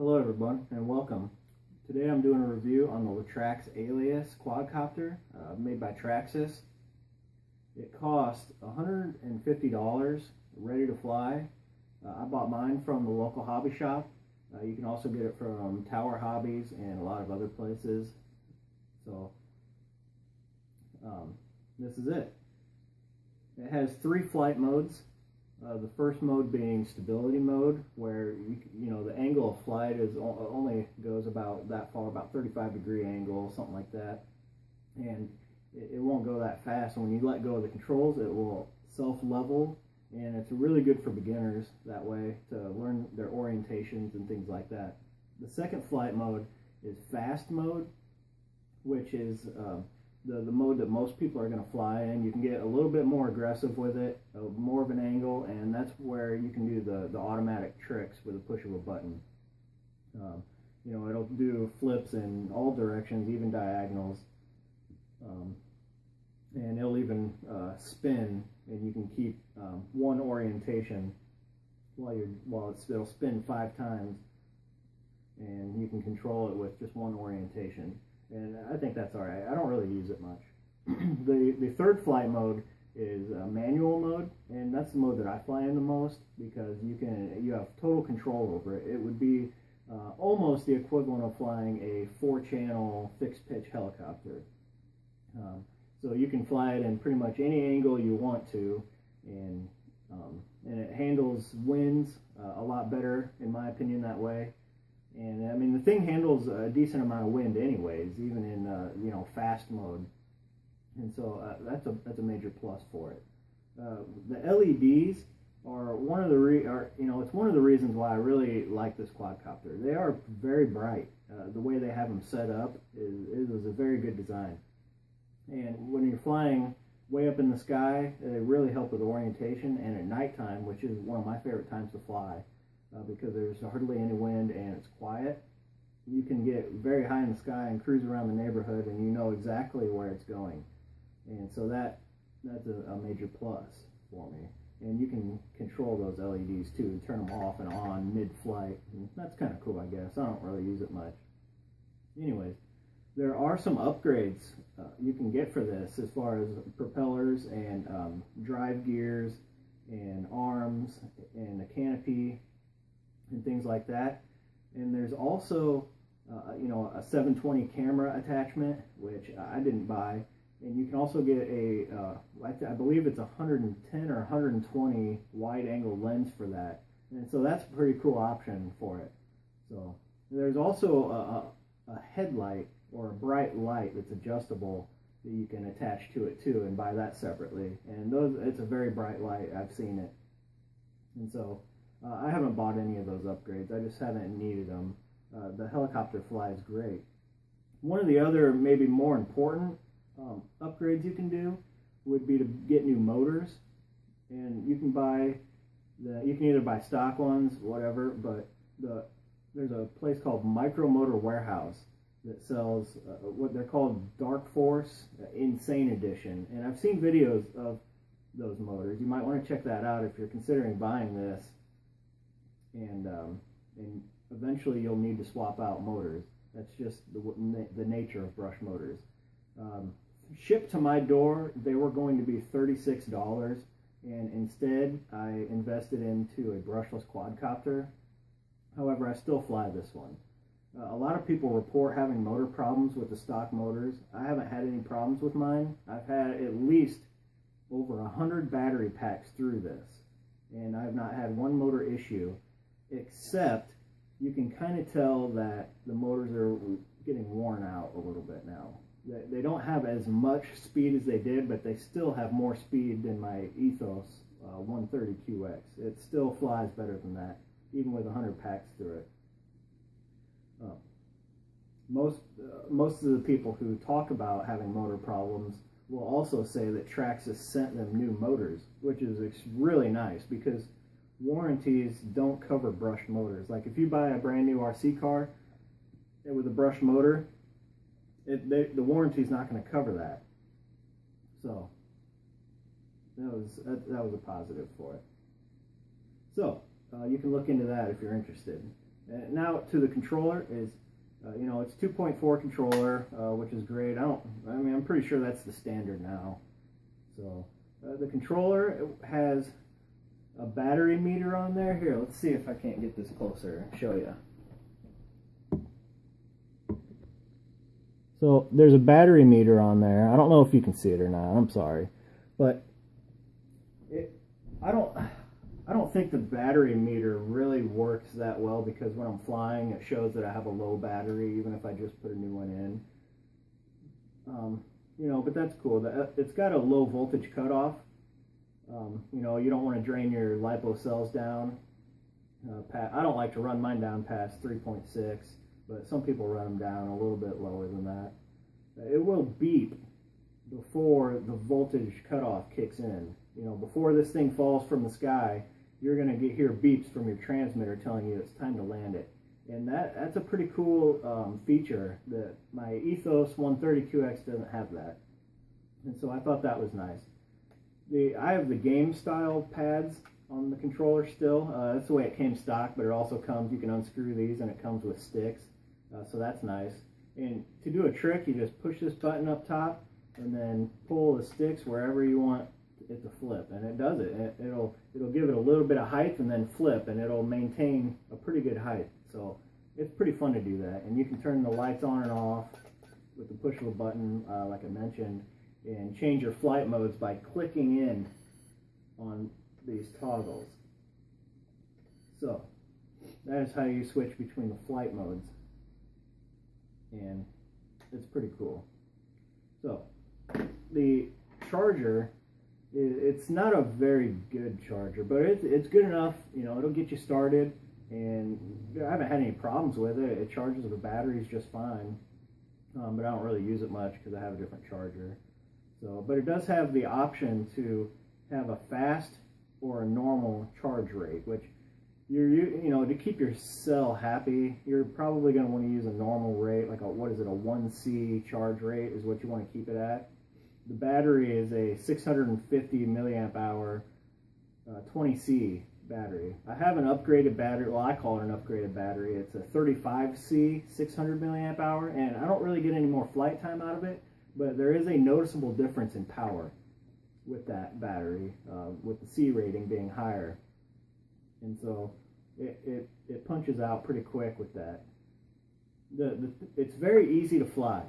Hello everyone and welcome. Today I'm doing a review on the Latrax Alias quadcopter made by Traxxas. It cost $150 ready to fly. I bought mine from the local hobby shop. You can also get it from Tower Hobbies and a lot of other places. So this is it. It has 3 flight modes. The first mode being stability mode, where the angle of flight is only goes about that far, about 35-degree angle, something like that, and it won't go that fast. And when you let go of the controls, it will self-level, and it's really good for beginners that way to learn their orientations and things like that. The second flight mode is fast mode, which is the mode that most people are going to fly in. You can get a little bit more aggressive with it, more of an angle, and that's where you can do the automatic tricks with a push of a button. It'll do flips in all directions, even diagonals, and it'll even spin, and you can keep one orientation it'll spin 5 times, and you can control it with just one orientation. And I think that's alright. I don't really use it much. The third flight mode is manual mode, and that's the mode that I fly in the most because you have total control over it. It would be almost the equivalent of flying a 4-channel fixed pitch helicopter. So you can fly it in pretty much any angle you want to, and it handles winds a lot better, in my opinion, that way. And I mean, the thing handles a decent amount of wind anyways, even in fast mode, and so that's a major plus for it. The LEDs are it's one of the reasons why I really like this quadcopter. They are very bright. The way they have them set up is a very good design. And when you're flying way up in the sky, they really help with orientation, and at nighttime, which is one of my favorite times to fly. Because there's hardly any wind and it's quiet, you can get very high in the sky and cruise around the neighborhood, and you know exactly where it's going. And so that's a major plus for me. And you can control those LEDs too, and turn them off and on mid-flight. And that's kind of cool, I guess. I don't really use it much. Anyways, there are some upgrades you can get for this, as far as propellers and drive gears and arms and a canopy and things like that. And there's also a 720 camera attachment, which I didn't buy. And you can also get I believe it's 110 or 120 wide angle lens for that, and so that's a pretty cool option for it. So there's also a headlight or a bright light that's adjustable that you can attach to it too, and buy that separately. And it's a very bright light. I've seen it. And so I haven't bought any of those upgrades. I just haven't needed them. The helicopter flies great. One of the other, maybe more important upgrades you can do would be to get new motors. And you can either buy stock ones, whatever, but there's a place called Micro Motor Warehouse that sells what they're called Dark Force Insane Edition. And I've seen videos of those motors. You might want to check that out if you're considering buying this. And eventually you'll need to swap out motors. That's just the nature of brush motors. Shipped to my door, they were going to be $36, and instead I invested into a brushless quadcopter. However, I still fly this one. A lot of people report having motor problems with the stock motors. I haven't had any problems with mine. I've had at least over 100 battery packs through this, and I've not had one motor issue. Except you can kind of tell that the motors are getting worn out a little bit now. They don't have as much speed as they did, but they still have more speed than my Ethos 130QX. It still flies better than that, even with 100 packs through it. Most of the people who talk about having motor problems will also say that Traxxas sent them new motors, which is really nice because warranties don't cover brushed motors. Like if you buy a brand new RC car with a brushed motor, the warranty is not going to cover that. So that was a positive for it. So you can look into that if you're interested. Now to the controller is, you know, it's 2.4 controller, which is great. I'm pretty sure that's the standard now. So the controller has a battery meter on there. Here, let's see if I can't get this closer and show you. So there's a battery meter on there. I don't know if you can see it or not. I'm sorry, but I don't think the battery meter really works that well, because when I'm flying, it shows that I have a low battery, even if I just put a new one in. You know, but that's cool. It's got a low voltage cutoff. You know, you don't want to drain your LiPo cells down. I don't like to run mine down past 3.6, but some people run them down a little bit lower than that. It will beep before the voltage cutoff kicks in. You know, before this thing falls from the sky, you're going to hear beeps from your transmitter telling you it's time to land it. And that's a pretty cool feature that my Ethos 130QX doesn't have that. And so I thought that was nice. I have the game style pads on the controller still. That's the way it came stock, but it also comes, you can unscrew these and it comes with sticks. So that's nice. And to do a trick, you just push this button up top and then pull the sticks wherever you want it to flip, and it does it. It'll give it a little bit of height and then flip, and it'll maintain a pretty good height. So it's pretty fun to do that. And you can turn the lights on and off with the push of a button, like I mentioned, and change your flight modes by clicking in on these toggles. So that is how you switch between the flight modes, and it's pretty cool. So the charger, it's not a very good charger, but it's good enough. You know, it'll get you started, and I haven't had any problems with it. It charges the batteries just fine, but I don't really use it much because I have a different charger. So, but it does have the option to have a fast or a normal charge rate, which you know, to keep your cell happy, you're probably going to want to use a normal rate, like a 1C charge rate is what you want to keep it at. The battery is a 650 milliamp hour 20C battery. I have an upgraded battery. Well, I call it an upgraded battery. It's a 35C 600 milliamp hour, and I don't really get any more flight time out of it, but there is a noticeable difference in power with that battery, with the C rating being higher. And so it punches out pretty quick with that. It's very easy to fly.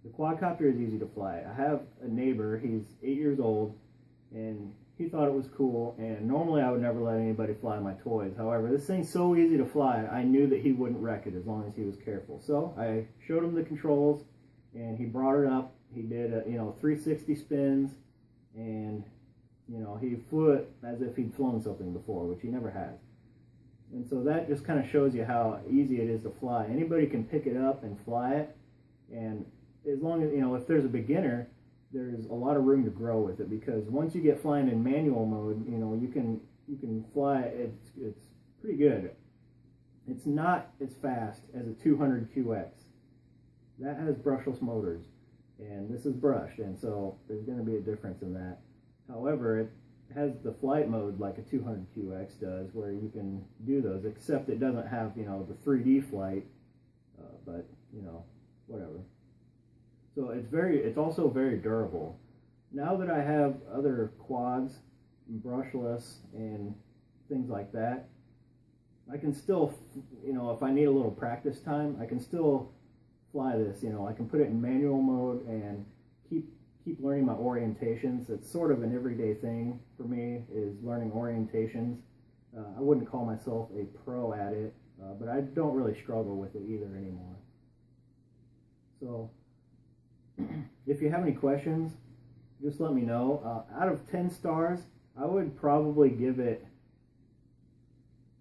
The quadcopter is easy to fly. I have a neighbor, he's 8 years old, and he thought it was cool, and normally I would never let anybody fly my toys. However, this thing's so easy to fly, I knew that he wouldn't wreck it as long as he was careful. So I showed him the controls, and he brought it up. He did, 360 spins, and, he flew it as if he'd flown something before, which he never has. And so that just kind of shows you how easy it is to fly. Anybody can pick it up and fly it, and as long as, if there's a beginner, there's a lot of room to grow with it, because once you get flying in manual mode, you can fly, it's pretty good. It's not as fast as a 200QX. That has brushless motors, and this is brushed, and so there's going to be a difference in that. However, it has the flight mode like a 200QX does, where you can do those, except it doesn't have, the 3D flight, but, whatever. So it's also very durable. Now that I have other quads, brushless, and things like that, I can still, if I need a little practice time, I can still fly this. I can put it in manual mode and keep learning my orientations. It's sort of an everyday thing for me, is learning orientations. I wouldn't call myself a pro at it, but I don't really struggle with it either anymore. So if you have any questions, just let me know. Out of 10 stars, I would probably give it,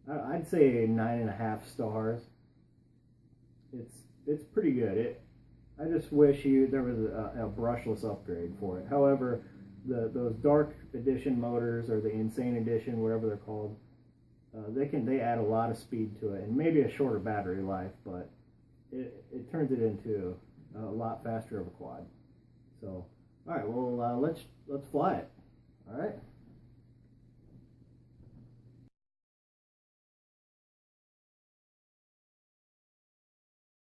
I'd say 9.5 stars. It's pretty good. I just wish there was a brushless upgrade for it. However, those dark edition motors, or the insane edition, whatever they're called, they add a lot of speed to it, and maybe a shorter battery life, but it turns it into a lot faster of a quad. So, all right, well, let's fly it. All right.